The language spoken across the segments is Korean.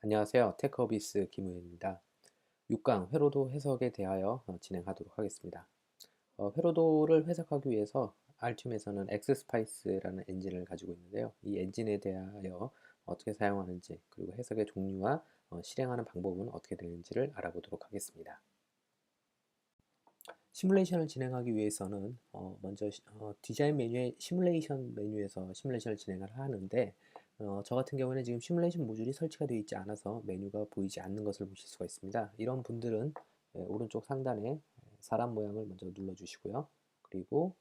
안녕하세요. 테크어비스 김우현입니다. 6강 회로도 해석에 대하여 진행하도록 하겠습니다. 회로도를 해석하기 위해서 알튬에서는 엑스스파이스라는 엔진을 가지고 있는데요. 이 엔진에 대하여 어떻게 사용하는지, 그리고 해석의 종류와 실행하는 방법은 어떻게 되는지를 알아보도록 하겠습니다. 시뮬레이션을 진행하기 위해서는 먼저 디자인 메뉴의 시뮬레이션 메뉴에서 시뮬레이션을 진행을 하는데, 저 같은 경우는 지금 시뮬레이션 모듈이 설치가 되어 있지 않아서 메뉴가 보이지 않는 것을 보실 수가 있습니다. 이런 분들은 오른쪽 상단에 사람 모양을 먼저 눌러주시고요. 그리고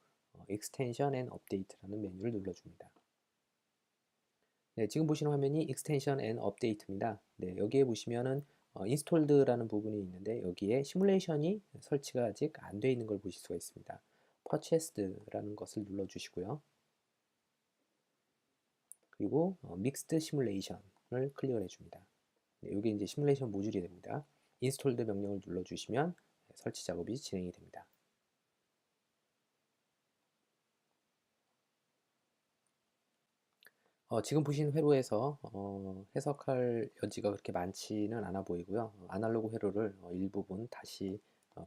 Extension and Update라는 메뉴를 눌러줍니다. 네, 지금 보시는 화면이 Extension and Update입니다. 네, 여기에 보시면은 Installed라는 부분이 있는데, 여기에 시뮬레이션이 설치가 아직 안 되어 있는 걸 보실 수가 있습니다. Purchased라는 것을 눌러주시고요. 그리고 Mixed Simulation을 클릭을 해줍니다. 네, 이게 이제 시뮬레이션 모듈이 됩니다. Installed 명령을 눌러주시면 설치 작업이 진행이 됩니다. 지금 보신 회로에서 해석할 여지가 그렇게 많지는 않아 보이고요. 아날로그 회로를 일부분 다시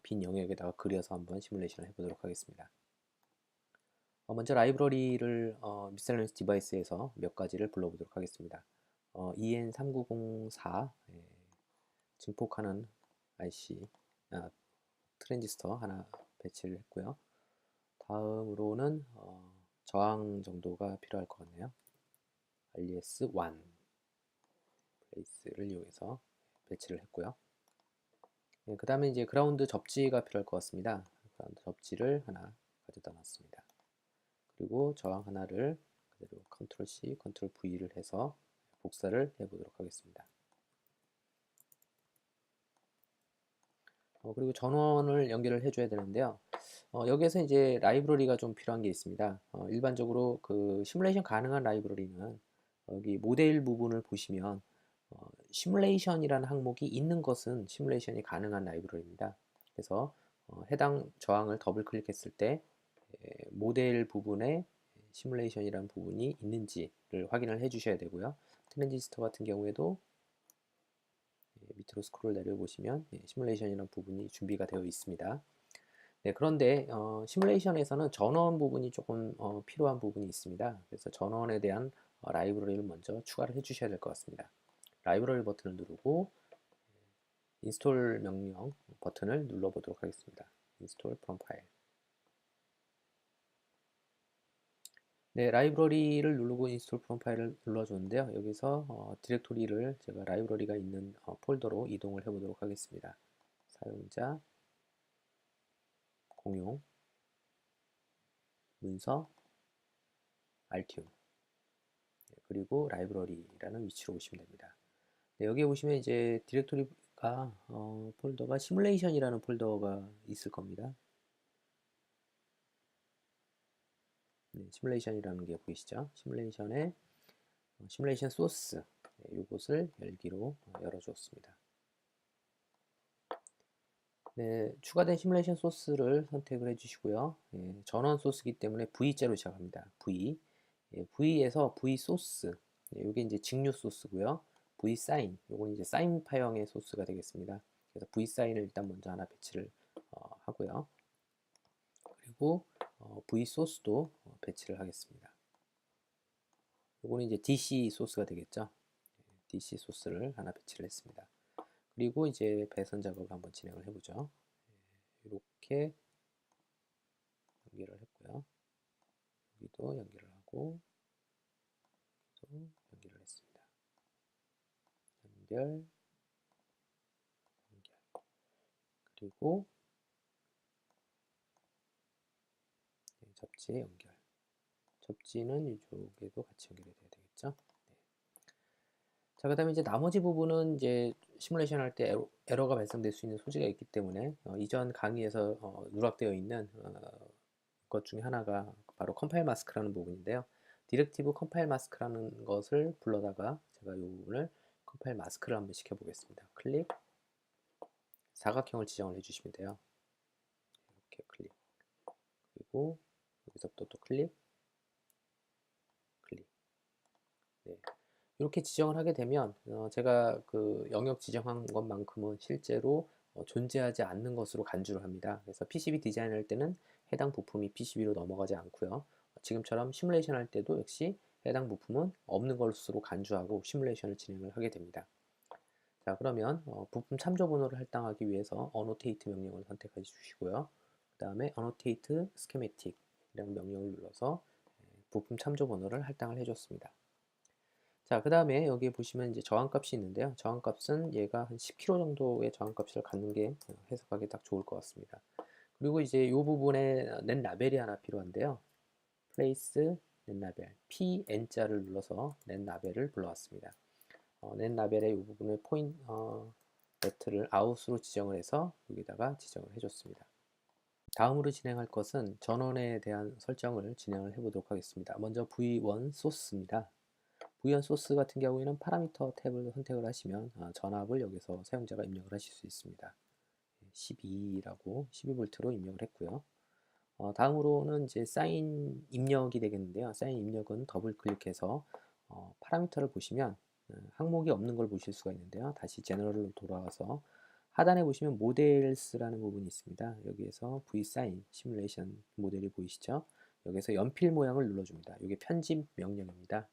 빈 영역에다가 그려서 한번 시뮬레이션을 해보도록 하겠습니다. 먼저 라이브러리를 미셀러니스 디바이스에서 몇 가지를 불러보도록 하겠습니다. EN3904 증폭하는 IC 트랜지스터 하나 배치를 했고요. 다음으로는 저항 정도가 필요할 것 같네요. RES1 플레이스를 이용해서 배치를 했고요. 네, 그 다음에 이제 그라운드 접지가 필요할 것 같습니다. 그라운드 접지를 하나 가져다 놨습니다. 그리고 저항 하나를 그대로 컨트롤 C, 컨트롤 V를 해서 복사를 해보도록 하겠습니다. 그리고 전원을 연결을 해줘야 되는데요. 여기에서 이제 라이브러리가 좀 필요한 게 있습니다. 일반적으로 그 시뮬레이션 가능한 라이브러리는 여기 모델 부분을 보시면 시뮬레이션이라는 항목이 있는 것은 시뮬레이션이 가능한 라이브러리입니다. 그래서 해당 저항을 더블 클릭했을 때 모델 부분에 시뮬레이션이라는 부분이 있는지를 확인을 해 주셔야 되고요. 트랜지스터 같은 경우에도 밑으로 스크롤 내려보시면 시뮬레이션이라는 부분이 준비가 되어 있습니다. 네, 그런데 시뮬레이션에서는 전원 부분이 조금 필요한 부분이 있습니다. 그래서 전원에 대한 라이브러리를 먼저 추가를 해 주셔야 될 것 같습니다. 라이브러리 버튼을 누르고 인스톨 명령 버튼을 눌러보도록 하겠습니다. 인스톨 프롬 파일. 네, 라이브러리를 누르고 인스톨 프롬 파일을 눌러줬는데요. 여기서 디렉토리를 제가 라이브러리가 있는 폴더로 이동을 해보도록 하겠습니다. 사용자, 공용, 문서, 알튬, 그리고 라이브러리라는 위치로 오시면 됩니다. 네, 여기에 보시면 이제 디렉토리가 폴더가 시뮬레이션이라는 폴더가 있을 겁니다. 네, 시뮬레이션이라는 게 보이시죠? 시뮬레이션의 시뮬레이션 소스, 네, 이것을 열기로 열어주었습니다. 네, 추가된 시뮬레이션 소스를 선택을 해주시고요. 전원 소스이기 때문에 V자로 시작합니다. V. V에서 V 소스. 이게 이제 직류 소스고요. V 사인. 요건 이제 사인 파형의 소스가 되겠습니다. 그래서 V 사인을 일단 먼저 하나 배치를 하고요. 그리고 V 소스도 배치를 하겠습니다. 요거는 이제 DC 소스가 되겠죠. DC 소스를 하나 배치를 했습니다. 그리고 이제 배선 작업을 한번 진행을 해보죠. 이렇게 연결을 했고요. 여기도 연결을 하고 또 연결을 했습니다. 연결, 연결. 그리고 접지 연결. 접지는 이쪽에도 같이 연결이 돼야 되겠죠. 네. 자, 그 다음에 이제 나머지 부분은 이제 시뮬레이션 할 때 에러가 발생될 수 있는 소지가 있기 때문에 이전 강의에서 누락되어 있는 것 중에 하나가 바로 컴파일 마스크라는 부분인데요. 디렉티브 컴파일 마스크라는 것을 불러다가 제가 요거를 컴파일 마스크를 한번 시켜보겠습니다. 클릭, 사각형을 지정을 해주시면 돼요. 이렇게 클릭, 그리고 여기서부터 또 클릭, 클릭. 네. 이렇게 지정을 하게 되면 제가 그 영역 지정한 것만큼은 실제로 존재하지 않는 것으로 간주를 합니다. 그래서 PCB 디자인할 때는 해당 부품이 PCB로 넘어가지 않고요. 지금처럼 시뮬레이션 할 때도 역시 해당 부품은 없는 것으로 간주하고 시뮬레이션을 진행을 하게 됩니다. 자, 그러면 부품 참조 번호를 할당하기 위해서 annotate 명령을 선택해 주시고요. 그 다음에 annotate schematic 이라는 명령을 눌러서 부품 참조 번호를 할당을 해줬습니다. 자, 그 다음에 여기 보시면 이제 저항값이 있는데요. 저항값은 얘가 한 10kg 정도의 저항값을 갖는 게 해석하기 딱 좋을 것 같습니다. 그리고 이제 이 부분에 넷 라벨이 하나 필요한데요. place 넷 라벨 PN자를 눌러서 넷 라벨을 불러왔습니다. 넷 라벨의 이 부분을 네트를 아웃으로 지정을 해서 여기다가 지정을 해줬습니다. 다음으로 진행할 것은 전원에 대한 설정을 진행을 해보도록 하겠습니다. 먼저 V1 소스입니다. V1 소스 같은 경우에는 파라미터 탭을 선택을 하시면 전압을 여기서 사용자가 입력을 하실 수 있습니다. 12라고 12V로 입력을 했고요. 다음으로는 이제 사인 입력이 되겠는데요. 사인 입력은 더블 클릭해서 파라미터를 보시면 항목이 없는 걸 보실 수가 있는데요. 다시 제너럴로 돌아와서 하단에 보시면 모델스라는 부분이 있습니다. 여기에서 vSign 시뮬레이션 모델이 보이시죠? 여기서 연필 모양을 눌러줍니다. 이게 편집 명령입니다.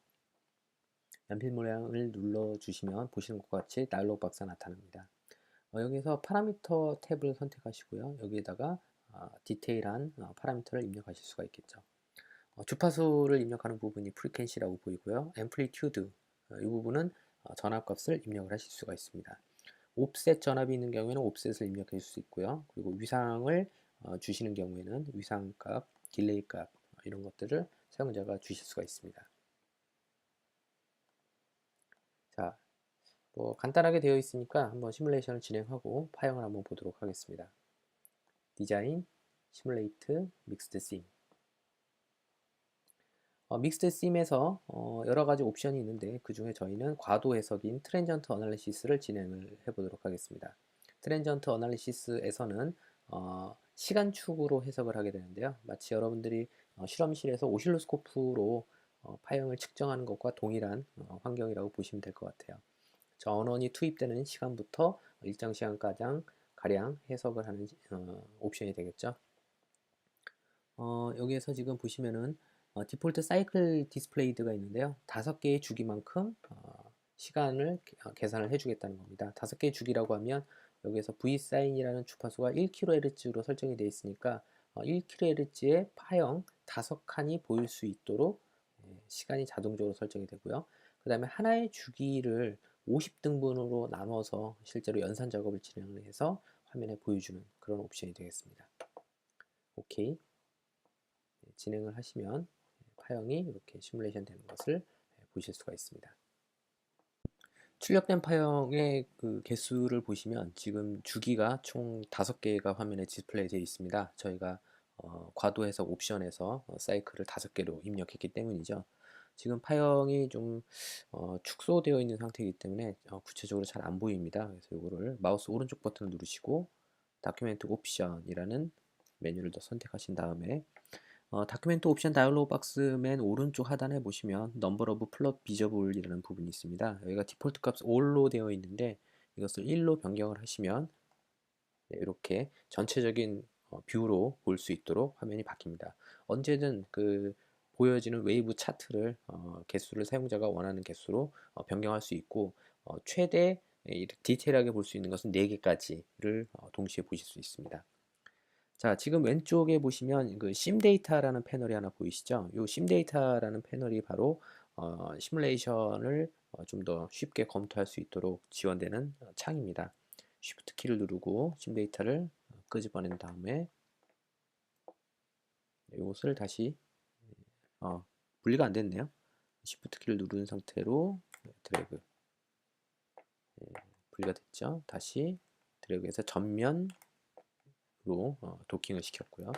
연필 모양을 눌러주시면 보시는 것과 같이 다이alog 박스가 나타납니다. 여기서 파라미터 탭을 선택하시고요. 여기에다가 디테일한 파라미터를 입력하실 수가 있겠죠. 주파수를 입력하는 부분이 프리퀀시라고 보이고요. 앰플리튜드 이 부분은 전압값을 입력을 하실 수가 있습니다. 옵셋 전압이 있는 경우에는 옵셋을 입력해 줄 수 있고요. 그리고 위상을 주시는 경우에는 위상값, 딜레이 값 이런 것들을 사용자가 주실 수가 있습니다. 자, 뭐 간단하게 되어 있으니까 한번 시뮬레이션을 진행하고 파형을 한번 보도록 하겠습니다. 디자인, 시뮬레이트, 믹스드 심. 믹스드 심에서 여러 가지 옵션이 있는데 그 중에 저희는 과도 해석인 트랜전트 어널리시스를 진행을 해보도록 하겠습니다. 트랜전트 어널리시스에서는 시간축으로 해석을 하게 되는데요. 마치 여러분들이 실험실에서 오실로스코프로 파형을 측정하는 것과 동일한 환경이라고 보시면 될 것 같아요. 전원이 투입되는 시간부터 일정 시간가량 가량 해석을 하는 옵션이 되겠죠. 여기에서 지금 보시면은 디폴트 사이클 디스플레이드가 있는데요. 5개의 주기만큼 시간을 계산을 해주겠다는 겁니다. 5개의 주기라고 하면 여기에서 V사인이라는 주파수가 1kHz로 설정이 되어 있으니까 1kHz의 파형 5칸이 보일 수 있도록 시간이 자동적으로 설정이 되고요. 그 다음에 하나의 주기를 50등분으로 나눠서 실제로 연산 작업을 진행을 해서 화면에 보여주는 그런 옵션이 되겠습니다. 오케이. 진행을 하시면 파형이 이렇게 시뮬레이션 되는 것을 보실 수가 있습니다. 출력된 파형의 그 개수를 보시면 지금 주기가 총 5개가 화면에 디스플레이 되어 있습니다. 저희가 과도 해석 옵션에서 사이클을 5개로 입력했기 때문이죠. 지금 파형이 좀 축소되어 있는 상태이기 때문에 구체적으로 잘 안 보입니다. 그래서 이거를 마우스 오른쪽 버튼을 누르시고 다큐멘트 옵션이라는 메뉴를 더 선택하신 다음에 다큐멘트 옵션 다이얼로그 박스 맨 오른쪽 하단에 보시면 넘버 오브 플롯 비저블이라는 부분이 있습니다. 여기가 디폴트 값 all로 되어 있는데 이것을 1로 변경을 하시면 이렇게 전체적인 뷰로 볼 수 있도록 화면이 바뀝니다. 언제든 그 보여지는 웨이브 차트를 개수를 사용자가 원하는 개수로 변경할 수 있고 최대 디테일하게 볼 수 있는 것은 4개까지를 동시에 보실 수 있습니다. 자, 지금 왼쪽에 보시면 그 심데이터라는 패널이 하나 보이시죠? 이 심데이터라는 패널이 바로 시뮬레이션을 좀 더 쉽게 검토할 수 있도록 지원되는 창입니다. Shift 키를 누르고 심데이터를 끄집어낸 다음에 이것을 다시 분리가 안 됐네요. Shift 키를 누른 상태로 드래그 분리가 됐죠. 다시 드래그해서 전면 로 도킹을 시켰고요.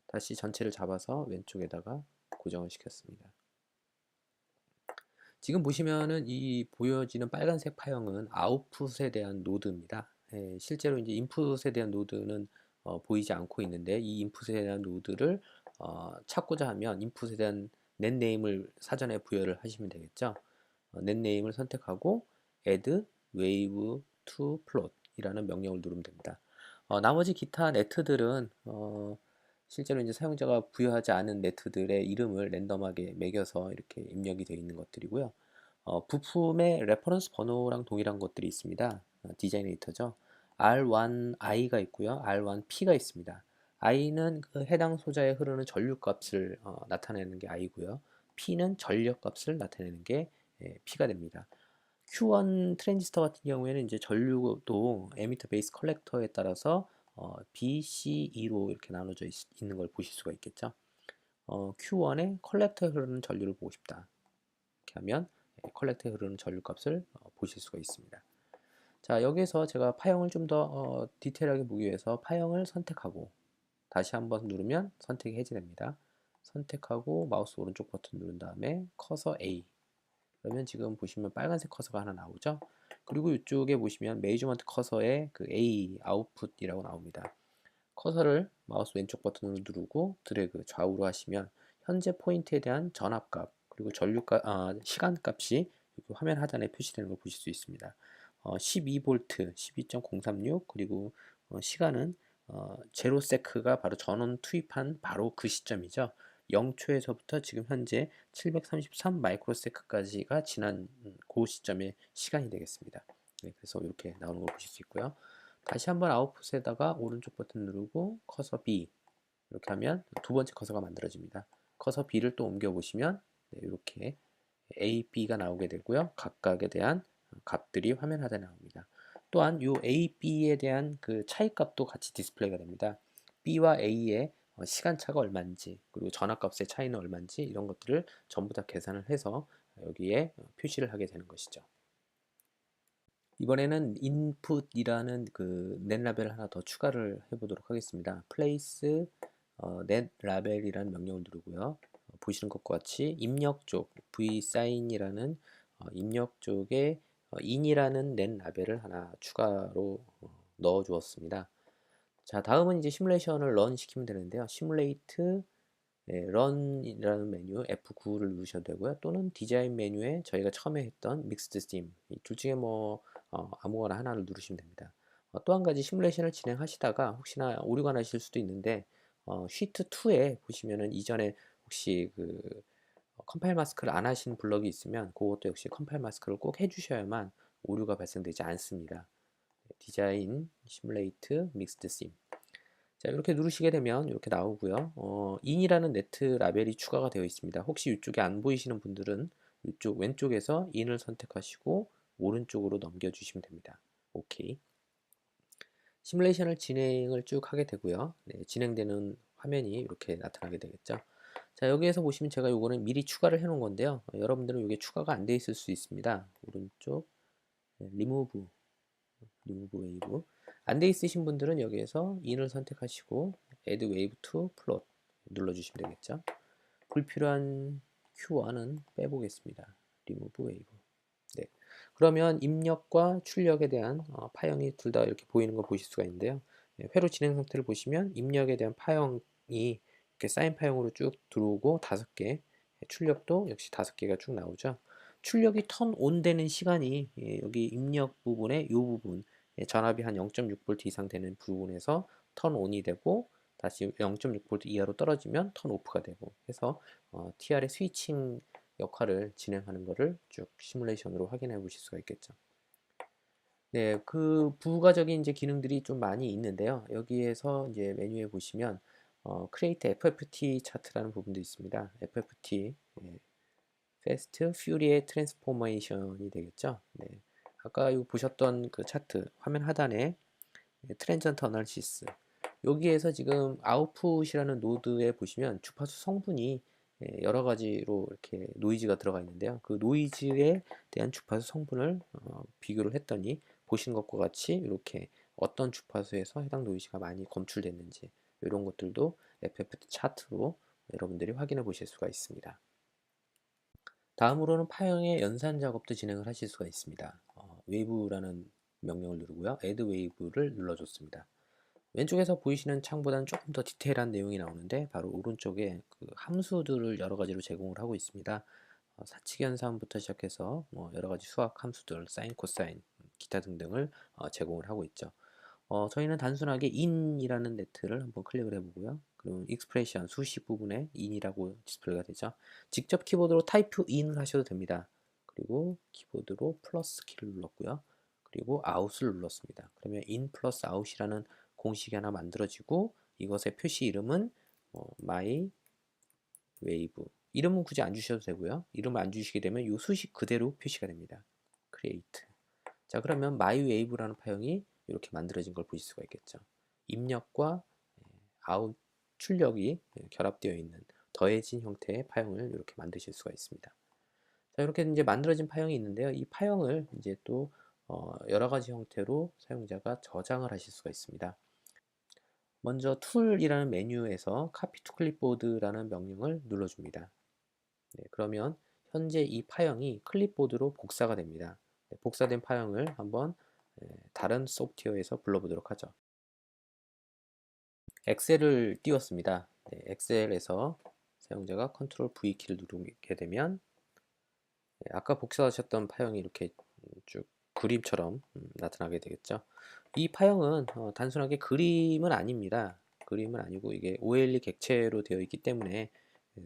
다시 전체를 잡아서 왼쪽에다가 고정을 시켰습니다. 지금 보시면은 이 보여지는 빨간색 파형은 아웃풋에 대한 노드입니다. 실제로 이제 인풋에 대한 노드는 보이지 않고 있는데 이 인풋에 대한 노드를 찾고자 하면 인풋에 대한 넷네임을 사전에 부여를 하시면 되겠죠. 넷네임을 선택하고 add wave to plot 이라는 명령을 누르면 됩니다. 나머지 기타 네트들은 실제로 이제 사용자가 부여하지 않은 네트들의 이름을 랜덤하게 매겨서 이렇게 입력이 되어 있는 것들이고요. 부품에 레퍼런스 번호랑 동일한 것들이 있습니다. 디자이네이터죠. R1I가 있고요. R1P가 있습니다. I는 그 해당 소자에 흐르는 전류값을 나타내는 게 I고요. P는 전력값을 나타내는 게 P가 됩니다. Q1 트랜지스터 같은 경우에는 이제 전류도 에미터 베이스 컬렉터에 따라서 B, C, E로 이렇게 나눠져 있는 걸 보실 수가 있겠죠. Q1에 컬렉터에 흐르는 전류를 보고 싶다. 이렇게 하면 컬렉터에 흐르는 전류 값을 보실 수가 있습니다. 자, 여기서 제가 파형을 좀 더 디테일하게 보기 위해서 파형을 선택하고 다시 한번 누르면 선택이 해제됩니다. 선택하고 마우스 오른쪽 버튼 누른 다음에 커서 A. 그러면 지금 보시면 빨간색 커서가 하나 나오죠. 그리고 이쪽에 보시면 메이저먼트 커서에 그 A 아웃풋이라고 나옵니다. 커서를 마우스 왼쪽 버튼으로 누르고 드래그 좌우로 하시면 현재 포인트에 대한 전압값 그리고 시간값이 화면 하단에 표시되는 걸 보실 수 있습니다. 12V, 12.036 그리고 시간은 제로 세크가 바로 전원 투입한 바로 그 시점이죠. 0초에서부터 지금 현재 733 마이크로세크까지가 지난 그 시점의 시간이 되겠습니다. 네, 그래서 이렇게 나오는 걸 보실 수 있고요. 다시 한번 아웃풋에다가 오른쪽 버튼 누르고 커서 B 이렇게 하면 두 번째 커서가 만들어집니다. 커서 B를 또 옮겨 보시면 네, 이렇게 A, B가 나오게 되고요. 각각에 대한 값들이 화면 하단에 나옵니다. 또한 이 A, B에 대한 그 차이 값도 같이 디스플레이가 됩니다. B와 A의 시간차가 얼마인지 그리고 전압값의 차이는 얼마인지 이런 것들을 전부 다 계산을 해서 여기에 표시를 하게 되는 것이죠. 이번에는 input이라는 그 넷 라벨을 하나 더 추가를 해보도록 하겠습니다. place 넷 라벨이라는 명령을 누르고요. 보시는 것과 같이 입력 쪽 vsign이라는 입력 쪽에 in이라는 넷 라벨을 하나 추가로 넣어 주었습니다. 자, 다음은 이제 시뮬레이션을 런 시키면 되는데요. 시뮬레이트 런이라는 메뉴 F9를 누르셔도 되고요. 또는 디자인 메뉴에 저희가 처음에 했던 믹스드 심, 둘 중에 뭐 아무거나 하나를 누르시면 됩니다. 또 한 가지 시뮬레이션을 진행하시다가 혹시나 오류가 나실 수도 있는데 시트 2에 보시면은 이전에 혹시 그 컴파일 마스크를 안 하신 블럭이 있으면 그것도 역시 컴파일 마스크를 꼭 해주셔야만 오류가 발생되지 않습니다. 디자인 시뮬레이트 믹스드 심 자, 이렇게 누르시게 되면 이렇게 나오고요. in이라는 네트 라벨이 추가가 되어 있습니다. 혹시 이쪽에 안 보이시는 분들은 이쪽 왼쪽에서 in을 선택하시고 오른쪽으로 넘겨주시면 됩니다. 오케이. 시뮬레이션을 진행을 쭉 하게 되고요. 네, 진행되는 화면이 이렇게 나타나게 되겠죠. 자, 여기에서 보시면 제가 요거는 미리 추가를 해 놓은 건데요. 여러분들은 이게 추가가 안 돼 있을 수 있습니다. 오른쪽 리무브 웨이브 안 돼 있으신 분들은 여기에서 in을 선택하시고 add wave to plot 눌러주시면 되겠죠. 불필요한 Q1은 빼보겠습니다. remove wave. 네. 그러면 입력과 출력에 대한 파형이 둘 다 이렇게 보이는 걸 보실 수가 있는데요. 네, 회로 진행 상태를 보시면 입력에 대한 파형이 이렇게 사인 파형으로 쭉 들어오고 5개, 출력도 역시 5개가 쭉 나오죠. 출력이 턴 온 되는 시간이 여기 입력 부분에 이 부분 전압이 한 0.6V 이상 되는 부분에서 턴 온이 되고 다시 0.6V 이하로 떨어지면 턴 오프가 되고 해서 TR의 스위칭 역할을 진행하는 것을 쭉 시뮬레이션으로 확인해 보실 수가 있겠죠. 네, 그 부가적인 이제 기능들이 좀 많이 있는데요. 여기에서 이제 메뉴에 보시면 Create FFT 차트라는 부분도 있습니다. FFT Fast Fourier Transformation이 되겠죠. 네. 아까 보셨던 그 차트 화면 하단에 트랜전트 어널시스 여기에서 지금 아웃풋이라는 노드에 보시면 주파수 성분이 여러 가지로 이렇게 노이즈가 들어가 있는데요. 그 노이즈에 대한 주파수 성분을 비교를 했더니 보시는 것과 같이 이렇게 어떤 주파수에서 해당 노이즈가 많이 검출됐는지 이런 것들도 FFT 차트로 여러분들이 확인해 보실 수가 있습니다. 다음으로는 파형의 연산 작업도 진행을 하실 수가 있습니다. 웨이브라는 명령을 누르고요. add wave를 눌러줬습니다. 왼쪽에서 보이시는 창보다는 조금 더 디테일한 내용이 나오는데 바로 오른쪽에 그 함수들을 여러 가지로 제공을 하고 있습니다. 사칙 연산부터 시작해서 뭐 여러 가지 수학 함수들, 사인, 코사인, 기타 등등을 제공을 하고 있죠. 저희는 단순하게 in이라는 네트를 한번 클릭을 해보고요. 그럼 익스프레션 수식 부분에 in이라고 디스플레이가 되죠. 직접 키보드로 타이프 in을 하셔도 됩니다. 그리고 키보드로 플러스 키를 눌렀고요. 그리고 out을 눌렀습니다. 그러면 in 플러스 out이라는 공식이 하나 만들어지고 이것의 표시 이름은 my wave, 이름은 굳이 안 주셔도 되고요. 이름을 안 주시게 되면 이 수식 그대로 표시가 됩니다. create. 자, 그러면 mywave라는 파형이 이렇게 만들어진 걸 보실 수가 있겠죠. 입력과 아웃 출력이 결합되어 있는 더해진 형태의 파형을 이렇게 만드실 수가 있습니다. 자, 이렇게 이제 만들어진 파형이 있는데요. 이 파형을 이제 또 여러 가지 형태로 사용자가 저장을 하실 수가 있습니다. 먼저 툴이라는 메뉴에서 copy to clipboard라는 명령을 눌러줍니다. 네, 그러면 현재 이 파형이 클립보드로 복사가 됩니다. 네, 복사된 파형을 한번 다른 소프트웨어에서 불러보도록 하죠. 엑셀을 띄웠습니다. 네, 엑셀에서 사용자가 컨트롤 V 키를 누르게 되면 아까 복사하셨던 파형이 이렇게 쭉 그림처럼 나타나게 되겠죠. 이 파형은 단순하게 그림은 아닙니다. 그림은 아니고 이게 OLE 객체로 되어 있기 때문에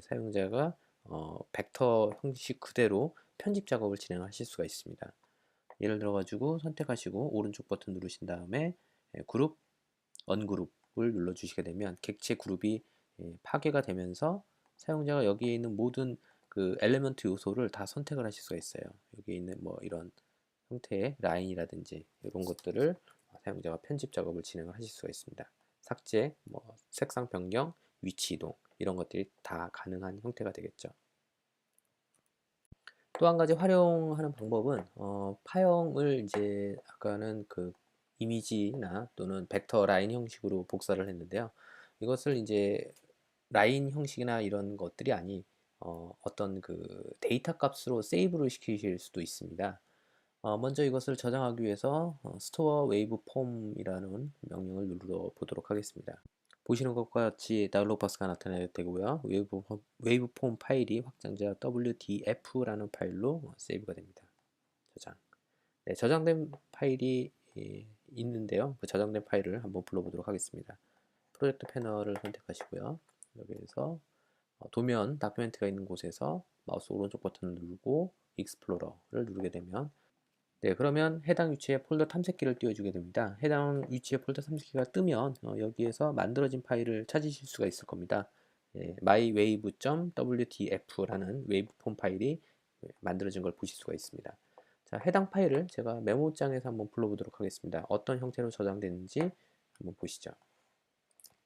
사용자가 벡터 형식 그대로 편집 작업을 진행하실 수가 있습니다. 예를 들어 가지고 선택하시고 오른쪽 버튼 누르신 다음에 그룹, 언그룹을 눌러 주시게 되면 객체 그룹이 파괴가 되면서 사용자가 여기에 있는 모든 그 엘리먼트 요소를 다 선택을 하실 수가 있어요. 여기 있는 뭐 이런 형태의 라인이라든지 이런 것들을 사용자가 편집 작업을 진행을 하실 수가 있습니다. 삭제, 뭐 색상 변경, 위치 이동 이런 것들이 다 가능한 형태가 되겠죠. 또 한 가지 활용하는 방법은 파형을 이제 아까는 그 이미지나 또는 벡터 라인 형식으로 복사를 했는데요. 이것을 이제 라인 형식이나 이런 것들이 아닌 어떤 그 데이터 값으로 세이브를 시키실 수도 있습니다. 먼저 이것을 저장하기 위해서 store waveform이라는 명령을 눌러 보도록 하겠습니다. 보시는 것과 같이 다운로드 박스가 나타나게 되고요. 웨이브폼 파일이 확장자 WDF라는 파일로 세이브가 됩니다. 저장. 네, 저장된 파일이 있는데요. 그 저장된 파일을 한번 불러보도록 하겠습니다. 프로젝트 패널을 선택하시고요. 여기에서 도면 다큐멘트가 있는 곳에서 마우스 오른쪽 버튼을 누르고 익스플로러를 누르게 되면 네, 그러면 해당 위치에 폴더 탐색기를 띄워주게 됩니다. 해당 위치에 폴더 탐색기가 뜨면 여기에서 만들어진 파일을 찾으실 수가 있을 겁니다. mywave.wdf라는 웨이브폼 파일이 만들어진 걸 보실 수가 있습니다. 자, 해당 파일을 제가 메모장에서 한번 불러보도록 하겠습니다. 어떤 형태로 저장되는지 한번 보시죠.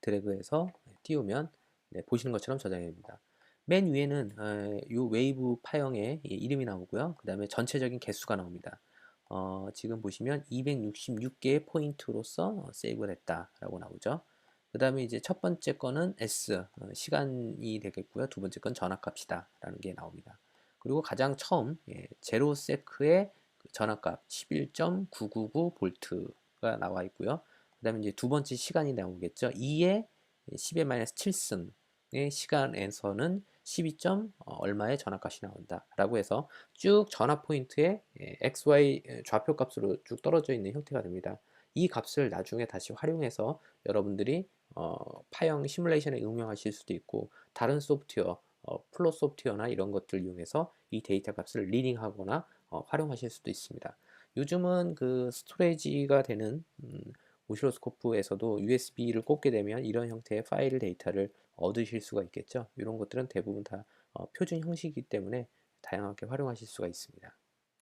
드래그해서 띄우면 보시는 것처럼 저장이 됩니다. 맨 위에는 이 웨이브 파형의 이름이 나오고요. 그 다음에 전체적인 개수가 나옵니다. 지금 보시면 266개의 포인트로서 세이브가 됐다라고 나오죠. 그 다음에 이제 첫 번째 거는 S, 시간이 되겠고요. 두 번째 건 전압값이다 라는 게 나옵니다. 그리고 가장 처음 제로 세크의 전압값 11.999볼트가 나와 있고요. 그 다음에 이제 두 번째 시간이 나오겠죠. 2의 10의 마이너스 7승의 시간에서는 12점 얼마의 전압값이 나온다 라고 해서 쭉 전압 포인트에 XY 좌표 값으로 쭉 떨어져 있는 형태가 됩니다. 이 값을 나중에 다시 활용해서 여러분들이 파형 시뮬레이션에 응용하실 수도 있고 다른 소프트웨어 플롯 소프트웨어나 이런 것들 이용해서 이 데이터 값을 리딩하거나 활용하실 수도 있습니다. 요즘은 그 스토리지가 되는 오실로스코프에서도 USB를 꽂게 되면 이런 형태의 파일 데이터를 얻으실 수가 있겠죠. 이런 것들은 대부분 다 표준 형식이기 때문에 다양하게 활용하실 수가 있습니다.